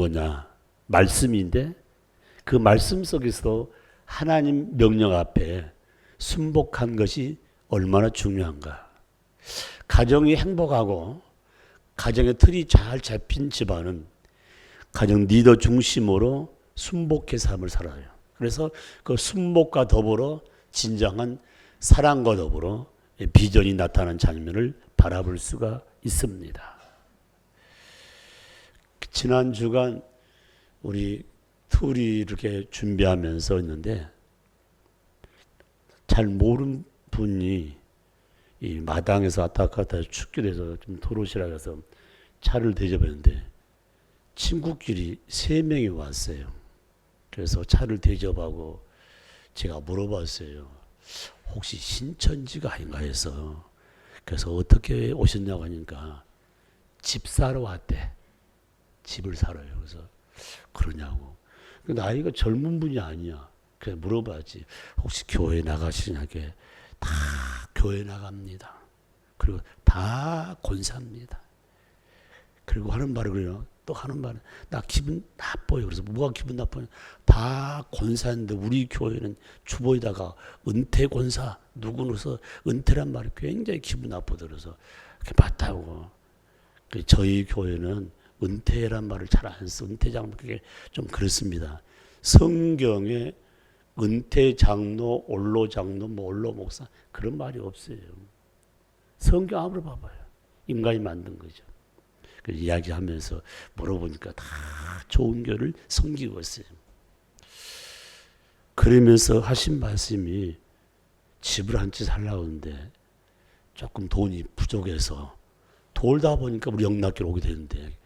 뭐냐? 말씀인데 그 말씀 속에서 하나님 명령 앞에 순복한 것이 얼마나 중요한가. 가정이 행복하고 가정의 틀이 잘 잡힌 집안은 가정 리더 중심으로 순복의 삶을 살아요. 그래서 그 순복과 더불어 진정한 사랑과 더불어 비전이 나타나는 장면을 바라볼 수가 있습니다. 지난 주간 우리 툴이 이렇게 준비하면서 있는데 잘 모르는 분이 이 마당에서 왔다 갔다 춥게 돼서 좀 도로시라 해서 차를 대접했는데 친구끼리 3명이 왔어요. 그래서 차를 대접하고 제가 물어봤어요. 혹시 신천지가 아닌가 해서. 그래서 어떻게 오셨냐고 하니까 집 사러 왔대. 집을 살아요. 그래서 그러냐고. 나이가 젊은 분이 아니야. 그래서 물어봤지. 혹시 교회 나가시냐게 다 교회 나갑니다. 그리고 다 권사입니다. 그리고 하는 말을 그래요. 또 하는 말은 나 기분 나빠요. 그래서 뭐가 기분 나빠요? 다 권사인데 우리 교회는 주보에다가 은퇴 권사 누구로서 은퇴란 말이 굉장히 기분 나쁘더라서 맞다고. 저희 교회는 은퇴란 말을 잘 안 써. 은퇴 장로 그게 좀 그렇습니다. 성경에 은퇴 장로, 올로 장로, 뭐 올로 목사 그런 말이 없어요. 성경 아무리 봐봐요. 인간이 만든 거죠. 이야기하면서 물어보니까 다 좋은 교를 섬기고 있어요. 그러면서 하신 말씀이 집을 한 채 살라고 하는데 조금 돈이 부족해서 돌다 보니까 우리 영락교로 오게 되는데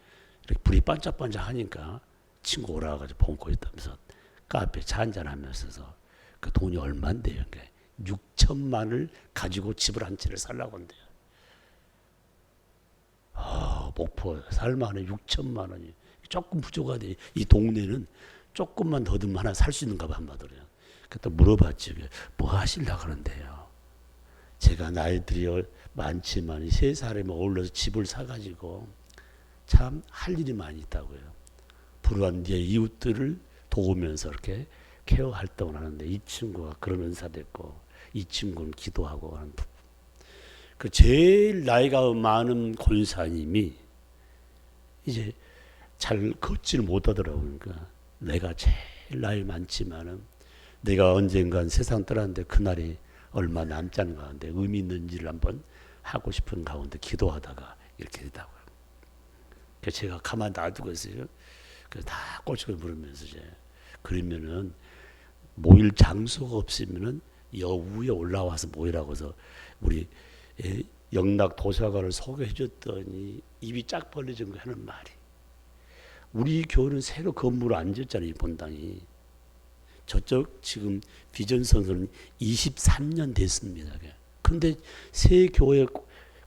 이렇게 불이 반짝반짝 하니까 친구 오라가지고 봉고 있다면서 카페 차 한잔 하면서 그 돈이 얼만데요? 6천만을 가지고 집을 한 채를 살라고 한대요. 목포 살만해 6천만 원이 조금 부족하대. 이 동네는 조금만 더 들면 하나 살 수 있는가 봐 한마디로요. 그때 물어봤지. 뭐 하시려고 그러는데요. 제가 나이들이 많지만 3살에 어울려서 집을 사가지고 참 할 일이 많이 있다고요. 불우한 내 이웃들을 도우면서 이렇게 케어 활동을 하는데 이 친구가 그런 은사 됐고 이 친구는 기도하고 하는 부분. 그 제일 나이가 많은 권사님이 이제 잘 걷지를 못하더라고요. 그러니까 내가 제일 나이 많지만은 내가 언젠간 세상 떠났는데 그날이 얼마 남지 않은 가운데 의미 있는 일을 한번 하고 싶은 가운데 기도하다가 이렇게 되다고요. 그래서 제가 가만 놔두고 있어요. 그래서 다 꼬치고 물으면서 이제 그러면은 모일 장소가 없으면은 여우에 올라와서 모이라고 해서 우리 영락 도서관을 소개해 줬더니 입이 쫙 벌려진 거 하는 말이 우리 교회는 새로 건물을 안 지었잖아요. 본당이. 저쪽 지금 비전 선수는 23년 됐습니다. 그런데 새 교회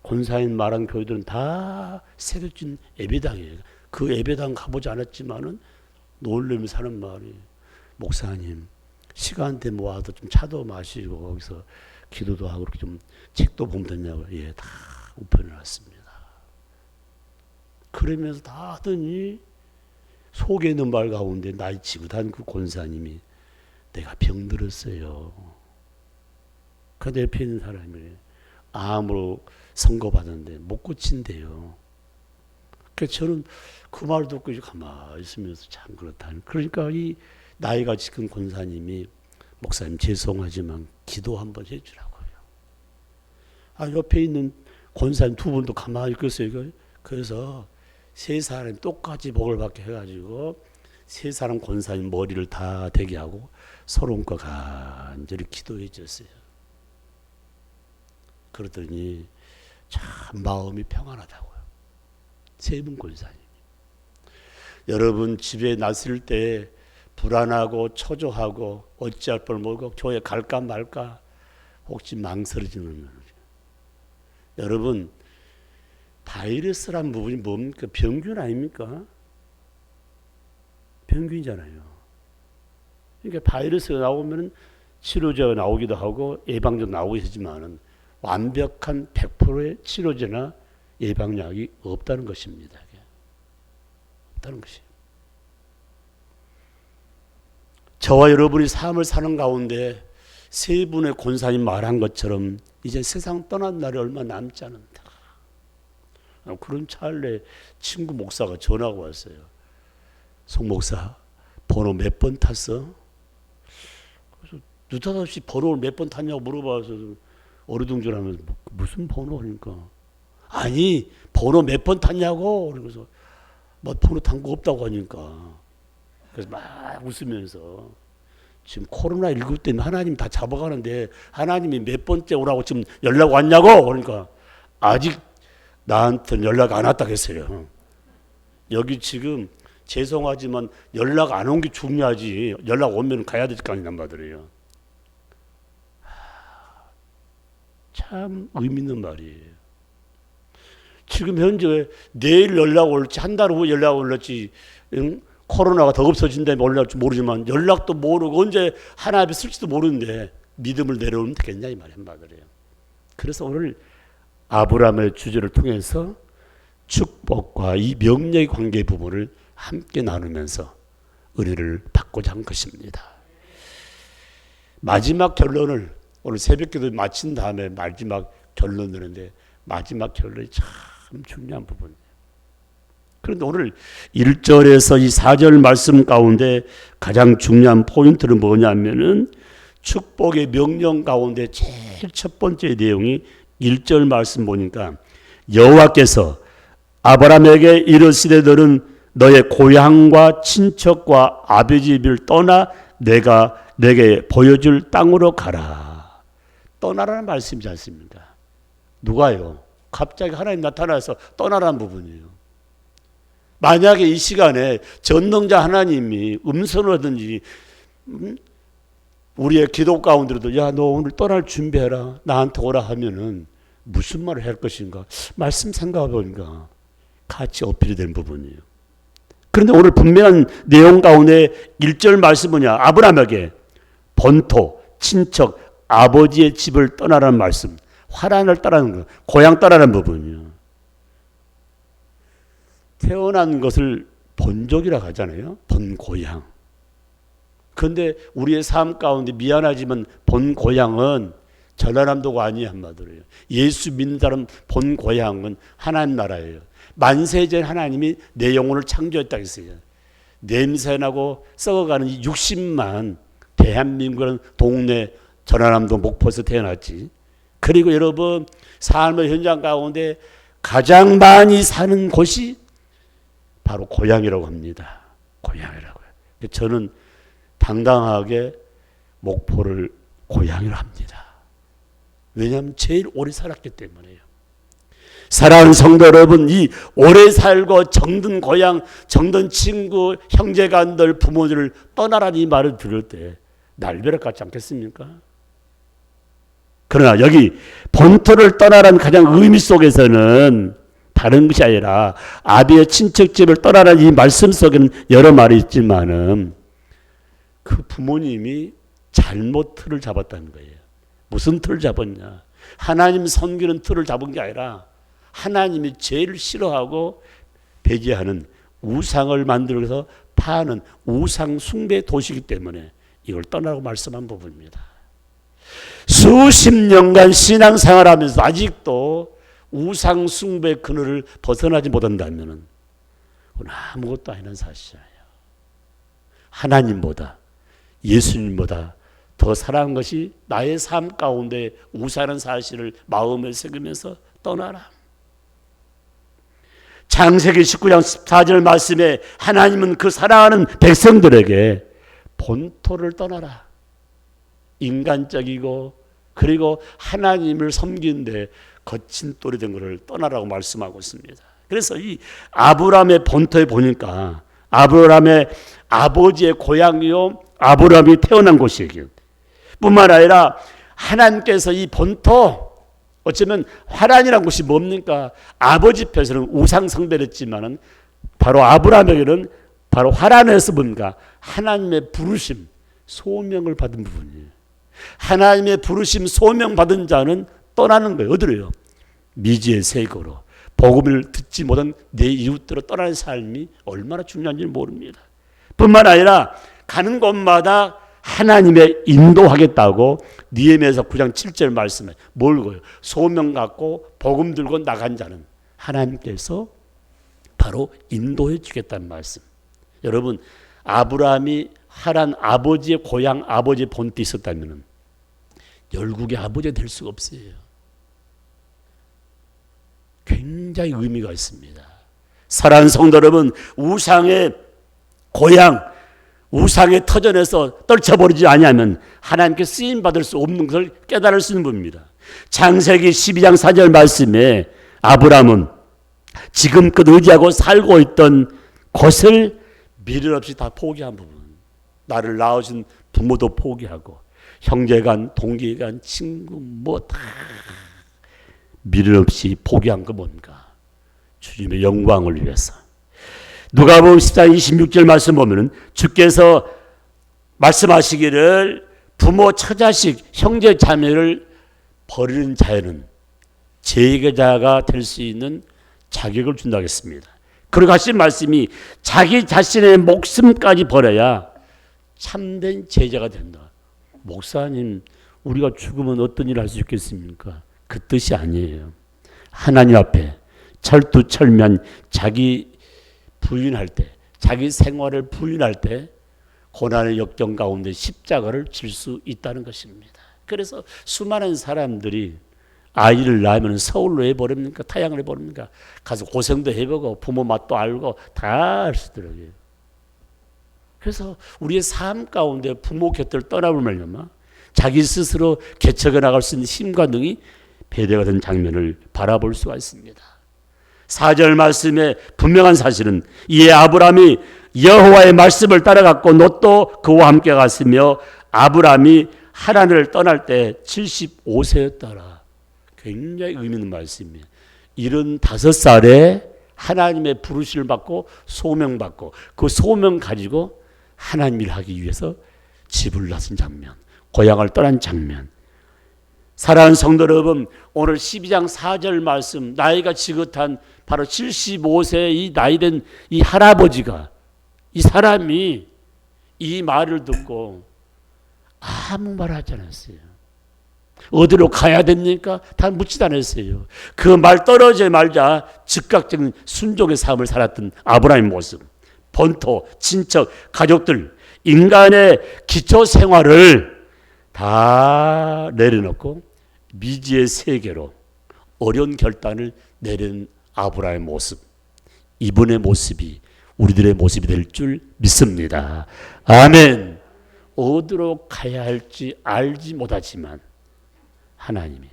권사인 말한 교회들은 다 새로 진 예배당이에요. 그 예배당 가보지 않았지만은 놀라면서 하는 말이 목사님 시간 때 모아도 좀 차도 마시고 거기서 기도도 하고 그렇게 좀 책도 보면 되냐고. 예, 다 우편해놨습니다. 그러면서 다 하더니 속에 있는 말 가운데 나이 지긋한 그 권사님이 내가 병들었어요. 그 옆에 있는 사람이 암으로 선고받았는데 못 고친대요. 그래서 저는 그 말 듣고 가만히 있으면서 참 그렇다. 그러니까 이 나이가 지금 권사님이 목사님 죄송하지만 기도 한번 해주라고요. 옆에 있는 권사님 2분도 가만히 있겠어요. 그래서 3사람이 똑같이 복을 받게 해가지고 3사람 권사님 머리를 다 대게 하고 서로가 간절히 기도해 줬어요. 그러더니 참 마음이 평안하다고요. 3분 권사님. 여러분 집에 나설 때 불안하고 초조하고 어찌할 뻔 모르고 교회 갈까 말까 혹시 망설여지는 여러분 바이러스란 부분이 뭡니까? 병균 아닙니까? 병균이잖아요. 그러니까 바이러스가 나오면 치료제가 나오기도 하고 예방적 나오기도 하지만은 완벽한 100%의 치료제나 예방약이 없다는 것입니다. 없다는 것이에요. 저와 여러분이 삶을 사는 가운데 세 분의 권사님 말한 것처럼 이제 세상 떠난 날이 얼마 남지 않는다. 그런 찰나에 친구 목사가 전화가 왔어요. 송 목사, 번호 몇 번 탔어? 그래서 느닷없이 번호를 몇 번 탔냐고 물어봐서 어리둥절하면서 무슨 번호 하니까 아니 번호 몇 번 탔냐고. 그래서 뭐 번호 탄 거 없다고 하니까 그래서 막 웃으면서 지금 코로나19 때문에 하나님 다 잡아가는데 하나님이 몇 번째 오라고 지금 연락 왔냐고. 그러니까 아직 나한테는 연락 안 왔다고 했어요. 여기 지금 죄송하지만 연락 안 온 게 중요하지 연락 오면 가야 될 거 아니란 말이에요. 참 의미 있는 말이에요. 지금 현재 내일 연락 올지 한 달 후에 연락 올지 코로나가 더 없어진다면 올라올지 모르지만 연락도 모르고 언제 하나 앞에 쓸지도 모르는데 믿음을 내려오면 되겠냐 이 말이 한마디예요. 그래서 오늘 아브라함의 주제를 통해서 축복과 이 명령의 관계 부분을 함께 나누면서 은혜를 받고자 한 것입니다. 마지막 결론을 오늘 새벽기도 마친 다음에 마지막 결론 내는데 마지막 결론이 참 중요한 부분이에요. 그런데 오늘 1절에서 이 4절 말씀 가운데 가장 중요한 포인트는 뭐냐면은 축복의 명령 가운데 제일 첫 번째 내용이 1절 말씀 보니까 여호와께서 아브라함에게 이르시되 너는 너의 고향과 친척과 아버지 집을 떠나 내가 내게 보여줄 땅으로 가라. 떠나라는 말씀이지 않습니까? 누가요? 갑자기 하나님 나타나서 떠나라는 부분이에요. 만약에 이 시간에 전능자 하나님이 음성을 하든지 우리의 기도 가운데로도 야 너 오늘 떠날 준비해라 나한테 오라 하면은 무슨 말을 할 것인가 말씀 생각해 보니까 같이 어필이 된 부분이에요. 그런데 오늘 분명한 내용 가운데 1절 말씀 뭐냐 아브라함에게 본토 친척 아버지의 집을 떠나라는 말씀 화란을 떠나는 거 고향 떠나라는 부분이에요. 태어난 것을 본족이라고 하잖아요. 본고향. 그런데 우리의 삶 가운데 미안하지만 본고향은 전라남도가 아니에요. 한마디로. 예수 믿는 사람 본고향은 하나님 나라예요. 만세전 하나님이 내 영혼을 창조했다고 했어요. 냄새나고 썩어가는 60만 대한민국은 동네 전라남도 목포에서 태어났지. 그리고 여러분 삶의 현장 가운데 가장 많이 사는 곳이 바로 고향이라고 합니다. 고향이라고요. 저는 당당하게 목포를 고향이라고 합니다. 왜냐하면 제일 오래 살았기 때문에요. 사랑하는 성도 여러분, 이 오래 살고 정든 고향, 정든 친구, 형제간들, 부모들을 떠나라는 이 말을 들을 때 날벼락 같지 않겠습니까? 그러나 여기 본토를 떠나라는 가장 의미 속에서는 다른 것이 아니라 아비의 친척집을 떠나라는 이 말씀 속에는 여러 말이 있지만은 그 부모님이 잘못 틀을 잡았다는 거예요. 무슨 틀을 잡았냐? 하나님 섬기는 틀을 잡은 게 아니라 하나님이 제일 싫어하고 배제하는 우상을 만들어서 파는 우상 숭배 도시이기 때문에 이걸 떠나라고 말씀한 부분입니다. 수십 년간 신앙생활하면서 아직도 우상 숭배 그늘을 벗어나지 못한다면 아무것도 아니라는 사실이에요. 하나님보다 예수님보다 더 사랑한 것이 나의 삶 가운데 우상하는 사실을 마음에 새기면서 떠나라. 창세기 19장 14절 말씀에 하나님은 그 사랑하는 백성들에게 본토를 떠나라. 인간적이고 그리고 하나님을 섬기는데 거친 똘이 된 것을 떠나라고 말씀하고 있습니다. 그래서 이 아브라함의 본토에 보니까 아브라함의 아버지의 고향이요 아브라함이 태어난 곳이에요. 뿐만 아니라 하나님께서 이 본토 어쩌면 화란이라는 곳이 뭡니까? 아버지 편에서는 우상 숭배를 했지만은 바로 아브라함에게는 바로 화란에서 뭔가 하나님의 부르심 소명을 받은 부분이에요. 하나님의 부르심 소명 받은 자는 떠나는 거예요. 어디로요? 미지의 세계로 복음을 듣지 못한 내 이웃들로 떠나는 삶이 얼마나 중요한지 모릅니다. 뿐만 아니라 가는 곳마다 하나님의 인도하겠다고 니에미야서 9장 7절 말씀에 뭘 거요? 소명 갖고 복음 들고 나간 자는 하나님께서 바로 인도해 주겠다는 말씀. 여러분, 아브라함이 하란 아버지의 고향, 아버지의 본띠 있었다면 열국의 아버지가 될 수가 없어요. 굉장히 의미가 있습니다. 사랑하는 성도 여러분, 우상의 고향, 우상의 터전에서 떨쳐버리지 아니하면 하나님께 쓰임받을 수 없는 것을 깨달을 수 있는 분입니다. 창세기 12장 4절 말씀에 아브라함은 지금껏 의지하고 살고 있던 것을 미련 없이 다 포기한 부분. 나를 낳으신 부모도 포기하고 형제간, 동기간, 친구 뭐 다 미련 없이 포기한 거 뭔가? 주님의 영광을 위해서. 누가복음 14장 26절 말씀 보면은 주께서 말씀하시기를 부모, 처자식, 형제, 자매를 버리는 자에는 제자가 될 수 있는 자격을 준다고 했습니다. 그리고 하신 말씀이 자기 자신의 목숨까지 버려야 참된 제자가 된다. 목사님, 우리가 죽으면 어떤 일을 할 수 있겠습니까? 그 뜻이 아니에요. 하나님 앞에 철두철미한 자기 부인할 때, 자기 생활을 부인할 때 고난의 역경 가운데 십자가를 질 수 있다는 것입니다. 그래서 수많은 사람들이 아이를 낳으면 서울로 해버립니까? 타양을 해버립니까? 가서 고생도 해보고 부모 맛도 알고 다 할 수 있더라고요. 그래서 우리의 삶 가운데 부모 곁을 떠나보면 자기 스스로 개척해 나갈 수 있는 힘과 능이 배대가 된 장면을 바라볼 수가 있습니다. 4절 말씀에 분명한 사실은 이에 아브라함이 여호와의 말씀을 따라갔고 롯도 그와 함께 갔으며 아브라함이 하란을 떠날 때 75세였더라. 굉장히 의미 있는 말씀이에요. 75살에 하나님의 부르심을 받고 소명받고 그 소명 가지고 하나님 일 하기 위해서 집을 나선 장면, 고향을 떠난 장면. 사랑하는 성도 여러분, 오늘 12장 4절 말씀, 나이가 지긋한 바로 75세 이 나이된 이 할아버지가, 이 사람이 이 말을 듣고 아무 말 하지 않았어요. 어디로 가야 됩니까? 다 묻지도 않았어요. 그 말 떨어져 말자 즉각적인 순종의 삶을 살았던 아브라함의 모습, 본토, 친척, 가족들, 인간의 기초 생활을 다 내려놓고 미지의 세계로 어려운 결단을 내린 아브라함의 모습, 이분의 모습이 우리들의 모습이 될 줄 믿습니다. 아멘. 어디로 가야 할지 알지 못하지만 하나님이,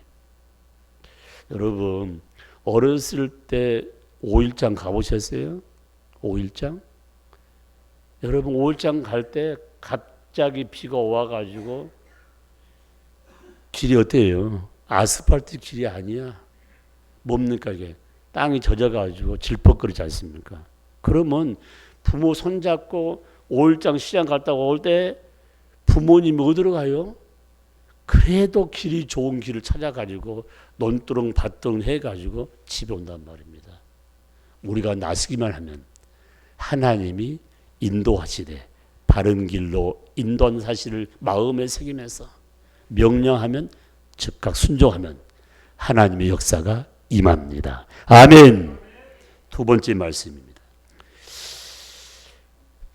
여러분 어렸을 때 5일장 가보셨어요? 5일장? 여러분 5일장 갈 때 갑자기 비가 와가지고 길이 어때요? 아스팔트 길이 아니야. 뭡니까 이게? 땅이 젖어가지고 질퍽거리지 않습니까? 그러면 부모 손잡고 5일장 시장 갔다가 올 때 부모님이 어디로 가요? 그래도 길이 좋은 길을 찾아가지고 논두렁 밭두렁 해가지고 집에 온단 말입니다. 우리가 나서기만 하면 하나님이 인도하시되 바른 길로 인도한 사실을 마음에 새기면서 명령하면 즉각 순종하면 하나님의 역사가 임합니다. 아멘. 두 번째 말씀입니다.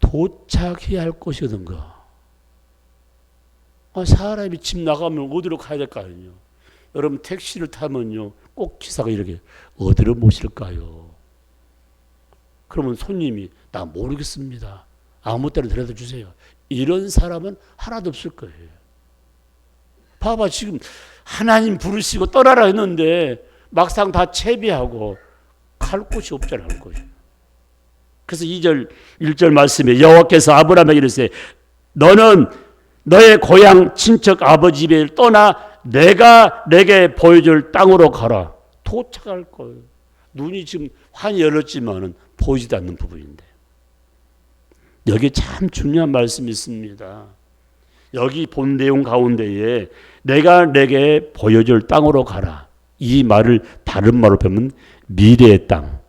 도착해야 할 곳이 어딘가. 사람이 집 나가면 어디로 가야 될까요? 여러분 택시를 타면요 꼭 기사가 이렇게 어디로 모실까요? 그러면 손님이 나 모르겠습니다. 아무 때나 데려다 주세요. 이런 사람은 하나도 없을 거예요. 봐봐, 지금 하나님 부르시고 떠나라 했는데 막상 다 채비하고 갈 곳이 없잖아요. 갈 곳이. 그래서 2절 1절 말씀에 여호와께서 아브라함에게 이르시되 너는 너의 고향 친척 아버지 집에 떠나 내가 내게 보여줄 땅으로 가라. 도착할 거예요. 눈이 지금 환히 열렸지만은 보이지도 않는 부분인데 여기 참 중요한 말씀이 있습니다. 여기 본 내용 가운데에 내가 내게 보여줄 땅으로 가라. 이 말을 다른 말로 보면 미래의 땅,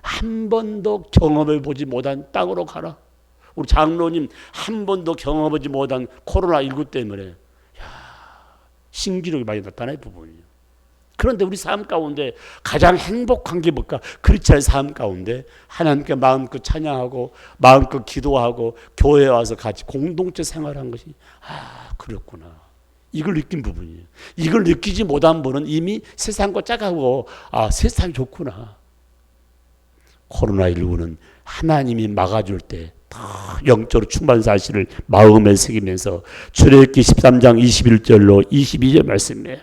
한 번도 경험해 보지 못한 땅으로 가라. 우리 장로님 한 번도 경험하지 못한 코로나19 때문에 신기록이 많이 나타날 부분이에요. 그런데 우리 삶 가운데 가장 행복한 게 뭘까? 크리스찬의 삶 가운데 하나님께 마음껏 찬양하고 마음껏 기도하고 교회에 와서 같이 공동체 생활한 것이 그렇구나. 이걸 느낀 부분이에요. 이걸 느끼지 못한 분은 이미 세상과 짝하고 세상이 좋구나. 코로나19는 하나님이 막아줄 때 더 영적으로 충만 사실을 마음에 새기면서 출애굽기 13장 21절로 22절 말씀이에요.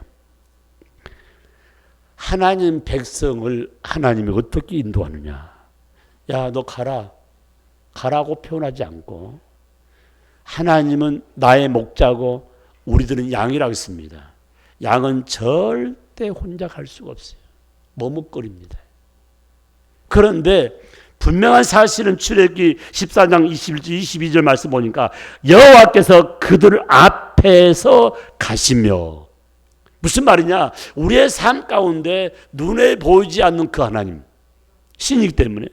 하나님 백성을 하나님이 어떻게 인도하느냐. 야, 너 가라. 가라고 표현하지 않고 하나님은 나의 목자고 우리들은 양이라고 했습니다. 양은 절대 혼자 갈 수가 없어요. 머뭇거립니다. 그런데 분명한 사실은 출애굽기 14장 21절 22절 말씀 보니까 여호와께서 그들 앞에서 가시며, 무슨 말이냐? 우리의 삶 가운데 눈에 보이지 않는 그 하나님, 신이기 때문에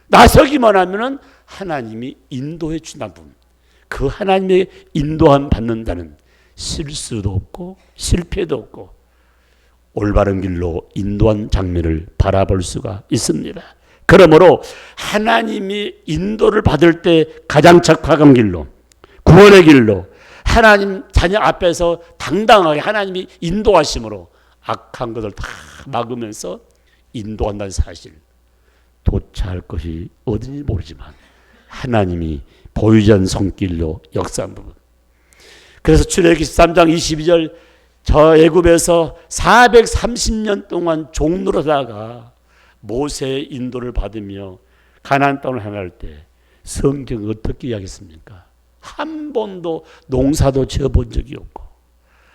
나서기만 하면은 하나님이 인도해 준다는 부분, 그 하나님의 인도함 받는다는 실수도 없고 실패도 없고 올바른 길로 인도한 장면을 바라볼 수가 있습니다. 그러므로 하나님이 인도를 받을 때 가장 적합한 길로, 구원의 길로 하나님 자녀 앞에서 당당하게 하나님이 인도하심으로 악한 것을 다 막으면서 인도한다는 사실, 도착할 것이 어딘지 모르지만 하나님이 보이지 않는 손길로 역사한 부분. 그래서 출애굽기 13장 22절 저 애굽에서 430년 동안 종노릇하다가 모세의 인도를 받으며 가나안 땅을 향할 때 성경은 어떻게 이야기했습니까? 한 번도 농사도 지어본 적이 없고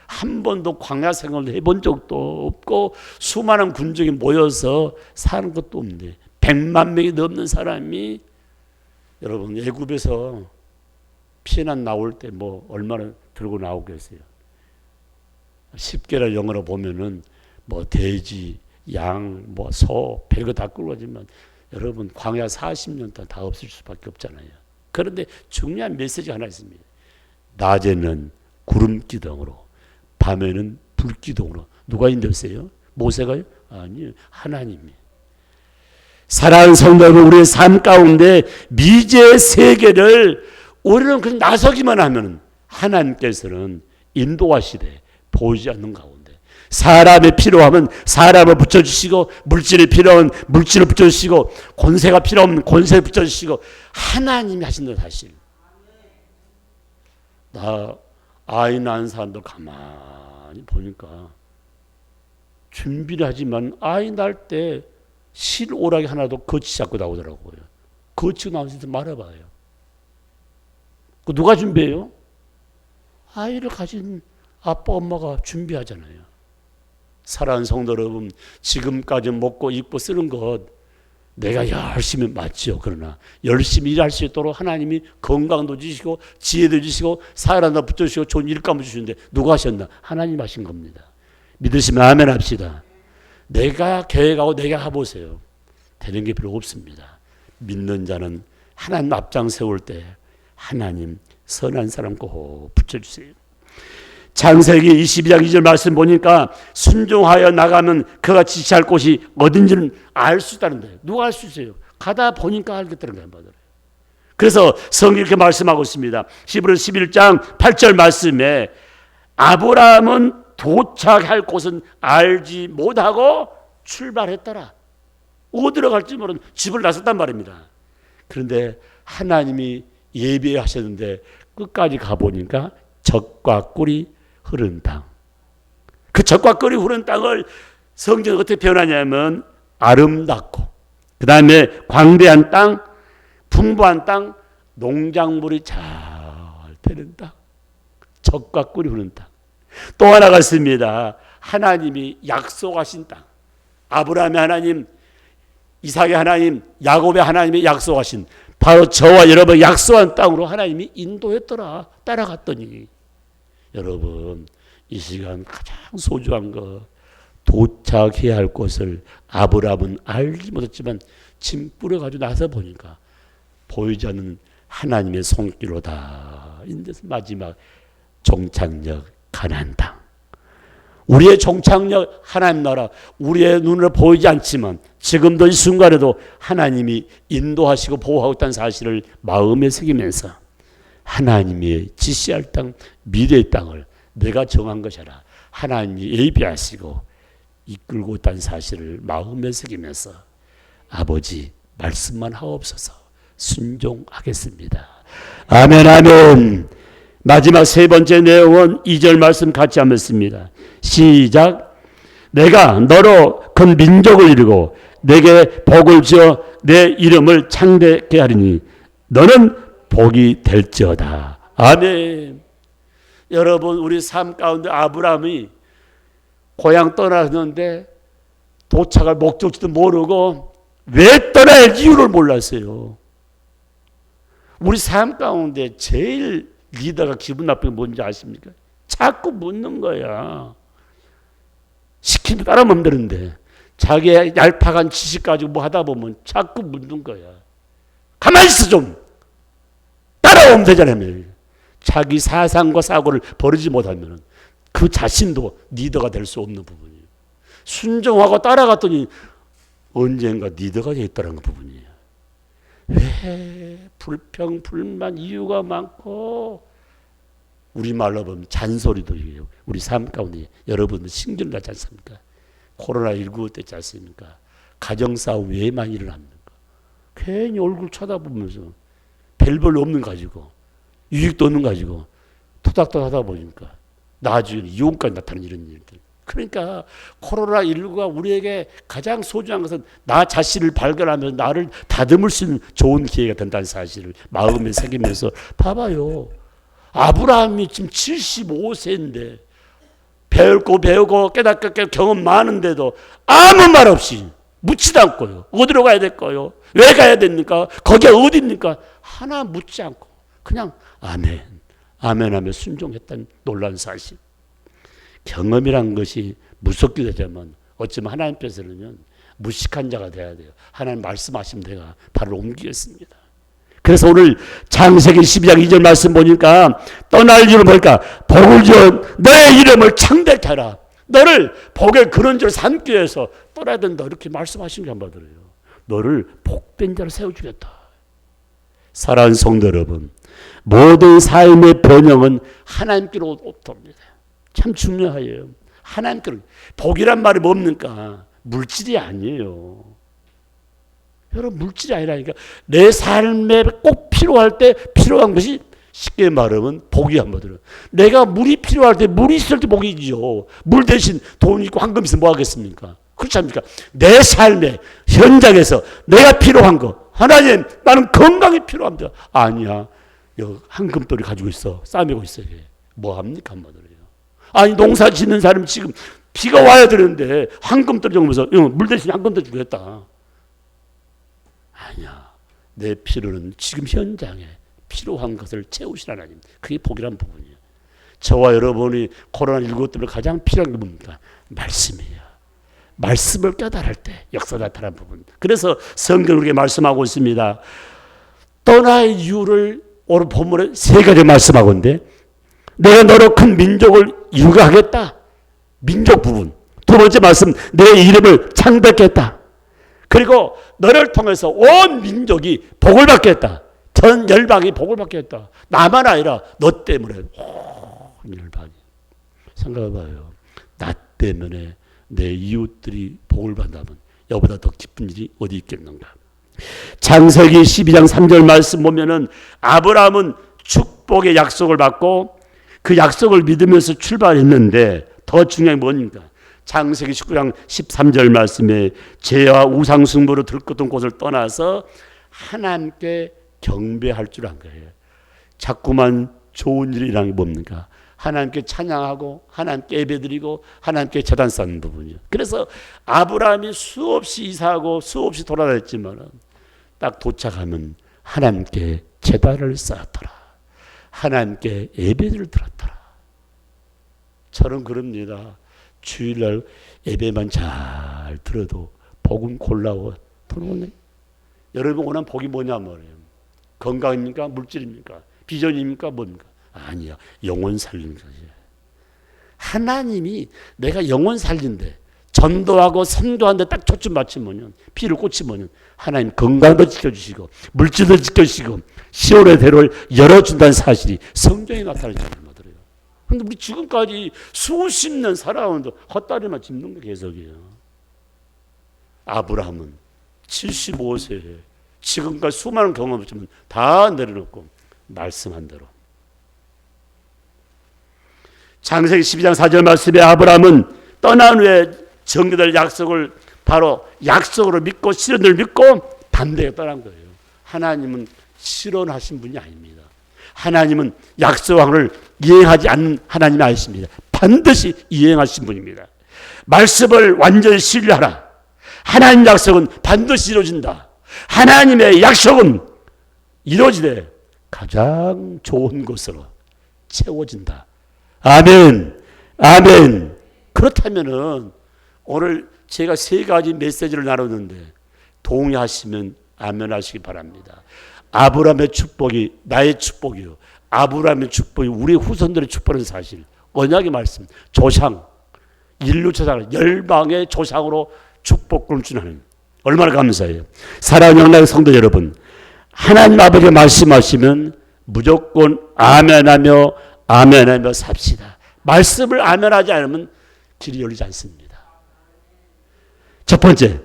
한 번도 광야 생활을 해본 적도 없고 수많은 군족이 모여서 사는 것도 없는데 100만 명이 넘는 사람이, 여러분 애굽에서 피난 나올 때 뭐 얼마나 들고 나오겠어요? 10개를 영어로 보면은 뭐 돼지, 양, 뭐 소, 배가 다 끌고 가지만 여러분 광야 40년 동안 다 없을 수밖에 없잖아요. 그런데 중요한 메시지가 하나 있습니다. 낮에는 구름 기둥으로, 밤에는 불 기둥으로. 누가 인도했어요? 모세가요? 아니요, 하나님이. 사랑하는 성도 여러분, 우리의 삶 가운데 미지의 세계를 우리는 그냥 나서기만 하면 하나님께서는 인도하시되 보이지 않는 가운데 사람이 필요하면 사람을 붙여주시고 물질이 필요하면 물질을 붙여주시고 권세가 필요하면 권세를 붙여주시고 하나님이 하신다는 사실. 나 아이 낳은 사람도 가만히 보니까 준비를 하지만 아이 낳을 때 실오락이 하나도 거치 잡고 나오더라고요. 거치고 나오면서 말해봐요. 누가 준비해요? 아이를 가진 아빠 엄마가 준비하잖아요. 사랑하는 성도 여러분, 지금까지 먹고 입고 쓰는 것 내가 열심히 맞죠. 그러나 열심히 일할 수 있도록 하나님이 건강도 주시고 지혜도 주시고 사랑도 붙여주시고 좋은 일감을 주시는데 누가 하셨나? 하나님 하신 겁니다. 믿으시면 아멘 합시다. 내가 계획하고 내가 해보세요. 되는 게 별로 없습니다. 믿는 자는 하나님 앞장 세울 때 하나님 선한 사람 꼭 붙여주세요. 창세기 22장 2절 말씀 보니까 순종하여 나가면 그가 지시할 곳이 어딘지는 알 수 있다는데 누가 알 수 있어요? 가다 보니까 알겠다는 거예요. 그래서 성경이 이렇게 말씀하고 있습니다. 히브리서 11장 8절 말씀에 아브라함은 도착할 곳은 알지 못하고 출발했더라. 어디로 갈지 모르는 집을 나섰단 말입니다. 그런데 하나님이 예비하셨는데 끝까지 가보니까 젖과 꿀이 흐르는 땅. 그 젖과 꿀이 흐르는 땅을 성경은 어떻게 표현하냐면 아름답고 그 다음에 광대한 땅, 풍부한 땅, 농작물이 잘 되는 땅, 젖과 꿀이 흐르는 땅. 또 하나가 있습니다. 하나님이 약속하신 땅. 아브라함의 하나님, 이삭의 하나님, 야곱의 하나님이 약속하신 바로 저와 여러분 약속한 땅으로 하나님이 인도했더라. 따라갔더니 여러분 이 시간 가장 소중한 거 도착해야 할 곳을 아브라함은 알지 못했지만 짐 뿌려가지고 나서 보니까 보이지 않는 하나님의 손길로다. 이제 마지막 종착역 가나안 땅. 우리의 종착역 하나님 나라, 우리의 눈으로 보이지 않지만 지금도 이 순간에도 하나님이 인도하시고 보호하고 있다는 사실을 마음에 새기면서 하나님의 지시할 땅, 미래의 땅을 내가 정한 것이라 하나님이 예비하시고 이끌고 있다는 사실을 마음에 새기면서 아버지 말씀만 하옵소서 순종하겠습니다. 아멘 아멘. 마지막 세 번째 내용은 2절 말씀 같이 한번 씁니다. 시작. 내가 너로 큰 민족을 이루고 내게 복을 지어 내 이름을 창대케 하리니 너는 복이 될지어다. 아멘. 여러분, 우리 삶 가운데 아브라함이 고향 떠났는데 도착할 목적지도 모르고 왜 떠나야 할 이유를 몰랐어요. 우리 삶 가운데 제일 리더가 기분 나쁜 게 뭔지 아십니까? 자꾸 묻는 거야. 시키면 따라하면 되는데 자기의 얄팍한 지식 가지고 뭐 하다 보면 자꾸 묻는 거야. 가만히 있어 좀. 따라오면 되잖아요. 자기 사상과 사고를 버리지 못하면 그 자신도 리더가 될 수 없는 부분이에요. 순종하고 따라갔더니 언젠가 리더가 되었다는 부분이에요. 왜 불평, 불만, 이유가 많고 우리말로 보면 잔소리도 이게요. 우리 삶 가운데 여러분들 신경 나지 않습니까? 코로나19 때지 않습니까? 가정싸움 왜 많이 일어납니까? 괜히 얼굴 쳐다보면서 별별 없는 가지고 유익도 없는 가지고 토닥토닥 하다 보니까 나중에 이혼까지 나타나는 이런 일들. 그러니까 코로나19가 우리에게 가장 소중한 것은 나 자신을 발견하면서 나를 다듬을 수 있는 좋은 기회가 된다는 사실을 마음에 새기면서 봐봐요. 아브라함이 지금 75세인데 배우고 깨닫고 경험 많은데도 아무 말 없이 묻지도 않고요. 어디로 가야 될까요? 왜 가야 됩니까? 거기가 어디입니까? 하나 묻지 않고 그냥 아멘, 아멘 하며 순종했다는 놀라운 사실. 경험이란 것이 무섭게 되자면 어쩌면 하나님께서는 무식한 자가 돼야 돼요. 하나님 말씀하시면 내가 바로 옮기겠습니다. 그래서 오늘 창세기 12장 2절 말씀 보니까 떠날 이유를 보니까 복을 지어 너의 이름을 창대케 하라. 너를 복의 그런지를 삼기 위해서 떠나야 된다. 이렇게 말씀하신 게 한 바들어요. 너를 복된 자로 세워주겠다. 사랑하는 성도 여러분, 모든 삶의 번영은 하나님께로 옵니다. 참 중요해요. 하나님께로. 복이란 말이 뭡니까? 물질이 아니에요. 여러분, 물질이 아니라니까. 내 삶에 꼭 필요할 때 필요한 것이 쉽게 말하면 복이 한 거더라. 내가 물이 필요할 때 물이 있을 때 복이죠. 물 대신 돈 있고 황금 있으면 뭐 하겠습니까? 그렇지 않습니까? 내 삶의 현장에서 내가 필요한 거. 하나님, 나는 건강이 필요합니다. 아니야. 여기 황금돌이 가지고 있어. 싸매고 있어요. 뭐 합니까? 한마디로. 아니, 농사 짓는 사람 지금 비가 와야 되는데 황금돌이 정도면서 물 대신 황금돌 주겠다. 아니야. 내 필요는 지금 현장에 필요한 것을 채우신 하나님. 그게 복이란 부분이에요. 저와 여러분이 코로나19 때문에 가장 필요한 게 뭡니까? 말씀이에요. 말씀을 깨달을 때 역사 나타난 부분. 그래서 성경은 그렇게 말씀하고 있습니다. 떠날 이유를 오늘 본문에 세 가지 말씀하고 있는데 내가 너로 큰 민족을 이루게 하겠다. 민족 부분. 두 번째 말씀, 내 이름을 창대케 했다. 그리고 너를 통해서 온 민족이 복을 받겠다. 전 열방이 복을 받겠다. 나만 아니라 너 때문에 온 열방이. 생각해봐요. 나 때문에 내 이웃들이 복을 받는다면 여보다 더 기쁜 일이 어디 있겠는가. 창세기 12장 3절 말씀 보면은 아브라함은 축복의 약속을 받고 그 약속을 믿으면서 출발했는데 더 중요한 게 뭡니까? 창세기 19장 13절 말씀에 죄와 우상 숭배로 들끓던 곳을 떠나서 하나님께 경배할 줄 안 거예요. 자꾸만 좋은 일이라는 게 뭡니까? 하나님께 찬양하고 하나님께 예배드리고 하나님께 제단 쌓는 부분이에요. 그래서 아브라함이 수없이 이사하고 수없이 돌아다녔지만 딱 도착하면 하나님께 제단을 쌓았더라. 하나님께 예배를 드렸더라. 저는 그럽니다. 주일날 예배만 잘 들어도 복은 골라워 들어오네. 여러분 원하는 복이 뭐냐 말이에요. 건강입니까? 물질입니까? 비전입니까? 뭡니까? 아니야. 영혼 살리는 것이야. 하나님이 내가 영혼 살린데 전도하고 선도하는데 딱 초점 맞추면 피를 꽂히면 하나님 건강도 지켜주시고 물질도 지켜주시고 시온의 대로를 열어준다는 사실이 성경에 나타나지 않거든요. 그런데 우리 지금까지 수십 년 살아오는데 헛다리만 짚는 게 계속이에요. 아브라함은 75세에 지금까지 수많은 경험을 했지만 다 내려놓고 말씀한 대로. 창세기 12장 4절 말씀에 아브라함은 떠난 후에 정리될 약속을 바로 약속으로 믿고 실현을 믿고 담대하게 떠난 거예요. 하나님은 실현하신 분이 아닙니다. 하나님은 약속을 이행하지 않는 하나님이 아니십니다. 반드시 이행하신 분입니다. 말씀을 완전히 신뢰하라. 하나님 약속은 반드시 이루어진다. 하나님의 약속은 이루어지되 가장 좋은 것으로 채워진다. 아멘. 아멘. 그렇다면은 오늘 제가 세 가지 메시지를 나눴는데 동의하시면 아멘 하시기 바랍니다. 아브라함의 축복이 나의 축복이요. 아브라함의 축복이 우리 후손들의 축복은 사실. 언약의 말씀, 조상, 인류 조상을 열방의 조상으로 축복을 주는 얼마나 감사해요. 사랑하는 영락의 성도 여러분, 하나님 아버지가 말씀하시면 무조건 아멘하며 아멘하며 삽시다. 말씀을 아멘하지 않으면 길이 열리지 않습니다. 첫 번째,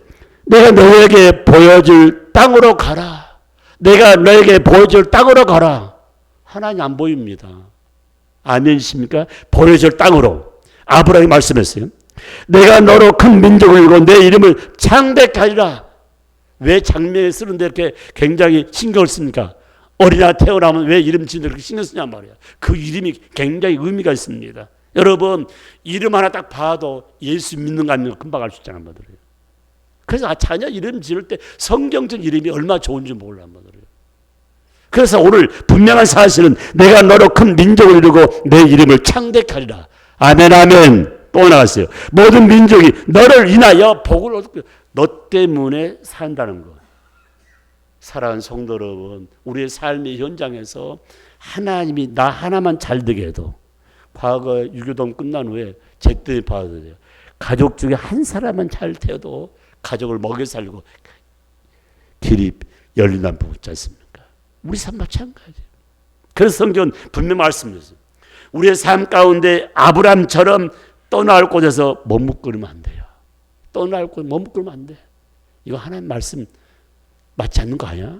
내가 너에게 보여줄 땅으로 가라. 내가 너에게 보여줄 땅으로 가라. 하나님 안 보입니다. 아멘이십니까? 보여줄 땅으로. 아브라함이 말씀했어요. 내가 너로 큰 민족을 이루고 내 이름을 창대케 하리라. 왜 장면에 쓰는데 이렇게 굉장히 신경을 씁니까? 어린아 태어나면 왜 이름 짓는데 그렇게 신경 쓰냐 말이야. 그 이름이 굉장히 의미가 있습니다. 여러분, 이름 하나 딱 봐도 예수 믿는가 안 믿는가 금방 알 수 있잖아요. 그래서 자녀 이름 지을 때 성경적 이름이 얼마나 좋은지 몰라. 그래서 오늘 분명한 사실은 내가 너로 큰 민족을 이루고 내 이름을 창대케 하리라. 아멘 아멘. 또 나갔어요. 모든 민족이 너를 인하여 복을 얻고 너 때문에 산다는 것. 사랑하는 성도 여러분, 우리의 삶의 현장에서 하나님이 나 하나만 잘 되게 해도 과거 유교동 끝난 후에 제 때문에 봐도 돼요. 가족 중에 한 사람만 잘 되어도 가족을 먹여 살고 길이 열린다는 법 있지 않습니까? 우리 삶 마찬가지예요. 그래서 성경은 분명히 말씀했어요. 우리의 삶 가운데 아브람처럼 떠날 곳에서 머뭇거리면 안 돼요. 떠날 곳 머뭇거리면 안 돼. 이거 하나님 말씀 맞지 않는 거 아니야?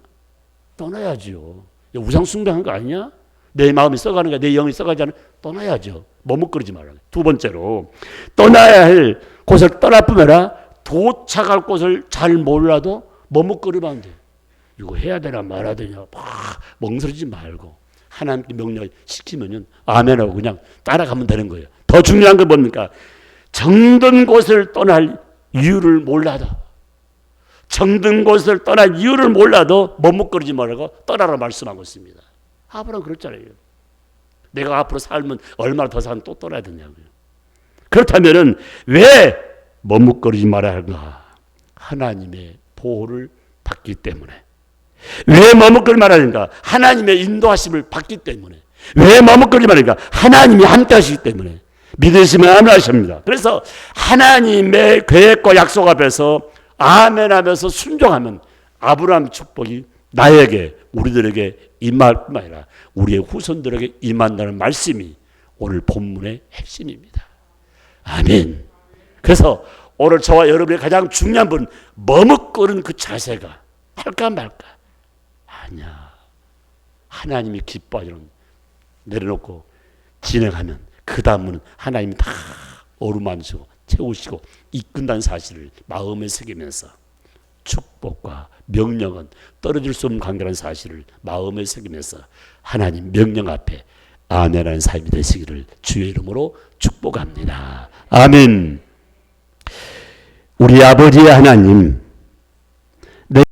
떠나야죠. 우상 숭배하는 거 아니냐? 내 마음이 썩어가는 거야. 내 영이 썩어가지 않으면 떠나야죠. 머뭇거리지 말아요. 두 번째로 떠나야 할 곳을 떠날 뿐만 아니라 도착할 곳을 잘 몰라도 머뭇거리면 안 돼. 이거 해야 되나 말아야 되냐 막 멍설이지 말고 하나님께 명령을 시키면 아멘하고 그냥 따라가면 되는 거예요. 더 중요한 건 뭡니까? 정든 곳을 떠날 이유를 몰라도 정든 곳을 떠날 이유를 몰라도 머뭇거리지 말고 떠나라 말씀하고 있습니다. 아브라함 그랬잖아요. 내가 앞으로 살면 얼마나 더 살면 또 떠나야 되냐고요. 그렇다면은 왜 머뭇거리지 말아야 할까? 하나님의 보호를 받기 때문에. 왜 머뭇거리지 말아야 할까? 하나님의 인도하심을 받기 때문에. 왜 머뭇거리지 말아야 할까? 하나님이 함께 하시기 때문에. 믿으시면 아멘 하십니다. 그래서 하나님의 계획과 약속 앞에서 아멘 하면서 순종하면 아브라함 축복이 나에게 우리들에게 임할 뿐만 아니라 우리의 후손들에게 임한다는 말씀이 오늘 본문의 핵심입니다. 아멘. 그래서 오늘 저와 여러분의 가장 중요한 분 머뭇거리는 그 자세가 할까 말까? 아니야. 하나님이 기뻐하시는 내려놓고 진행하면 그 다음은 하나님이 다 어루만지고 채우시고 이끈다는 사실을 마음에 새기면서 축복과 명령은 떨어질 수 없는 관계라는 사실을 마음에 새기면서 하나님 명령 앞에 아멘하는 삶이 되시기를 주의 이름으로 축복합니다. 아멘. 우리 아버지의 하나님,